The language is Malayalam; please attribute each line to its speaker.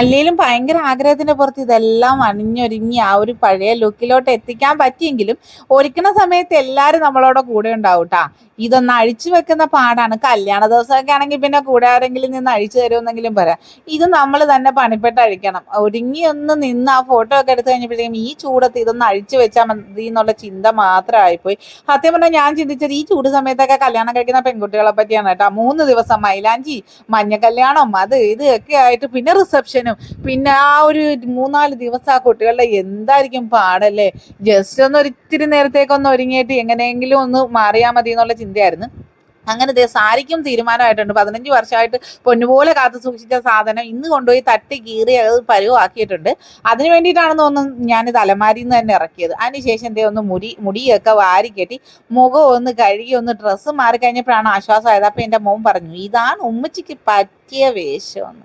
Speaker 1: അല്ലേലും ഭയങ്കര ആഗ്രഹത്തിന്റെ പുറത്ത് ഇതെല്ലാം അണിഞ്ഞൊരുങ്ങി ആ ഒരു പഴയ ലുക്കിലോട്ട് എത്തിക്കാൻ പറ്റിയെങ്കിലും ഒരുക്കണ സമയത്ത് എല്ലാവരും നമ്മളോട് കൂടെ ഉണ്ടാവും കേട്ടാ. ഇതൊന്ന് അഴിച്ചു വെക്കുന്ന പാടാണ്. കല്യാണ ദിവസമൊക്കെ ആണെങ്കിൽ പിന്നെ കൂടെ ആരെങ്കിലും നിന്ന് അഴിച്ചു തരുമെന്നെങ്കിലും പറയാം. ഇത് നമ്മൾ തന്നെ പണിപ്പെട്ട് അഴിക്കണം. ഒരുങ്ങി ഒന്ന് നിന്ന് ആ ഫോട്ടോ ഒക്കെ എടുത്തു കഴിഞ്ഞപ്പോഴത്തേക്കും ഈ ചൂടത്ത് ഇതൊന്ന് അഴിച്ചു വെച്ചാൽ മതി എന്നുള്ള ചിന്ത മാത്രമായിപ്പോയി. സത്യം പറഞ്ഞാൽ ഞാൻ ചിന്തിച്ചത് ഈ ചൂട് സമയത്തൊക്കെ കല്യാണം കഴിക്കുന്ന പെൺകുട്ടികളെ പറ്റിയാണ് കേട്ടോ. 3 ദിവസം മൈലാഞ്ചി, മഞ്ഞ കല്യാണം, അത് ഇത് ഒക്കെ ആയിട്ട് പിന്നെ റിസപ്ഷനും, പിന്നെ ആ ഒരു 3-4 ദിവസം ആ കുട്ടികളുടെ എന്തായിരിക്കും പാടല്ലേ. ജസ്റ്റ് ഒന്ന് ഒരിത്തിരി നേരത്തേക്കൊന്ന് ഒരുങ്ങിയിട്ട് എങ്ങനെയെങ്കിലും ഒന്ന് മാറിയാൽ മതി എന്നുള്ള ചിന്തയായിരുന്നു. അങ്ങനെ സാരിക്കും തീരുമാനമായിട്ടുണ്ട്. 15 വർഷമായിട്ട് പൊന്നുപോലെ കാത്തു സൂക്ഷിച്ച സാധനം ഇന്ന് കൊണ്ടുപോയി തട്ടി കീറി അത് പരുവാക്കിയിട്ടുണ്ട്. അതിന് വേണ്ടിയിട്ടാണെന്ന് തോന്നുന്നു ഞാനിത് അലമാരിയിൽ നിന്ന് തന്നെ ഇറക്കിയത്. അതിനുശേഷം ഒന്ന് മുടിയൊക്കെ വാരി കെട്ടി മുഖം ഒന്ന് കഴുകി ഒന്ന് ഡ്രസ്സ് മാറി കഴിഞ്ഞപ്പോഴാണ് ആശ്വാസമായത്. അപ്പം എൻ്റെ മോൻ പറഞ്ഞു, ഇതാണ് ഉമ്മച്ചിക്ക് പറ്റിയ വേഷം.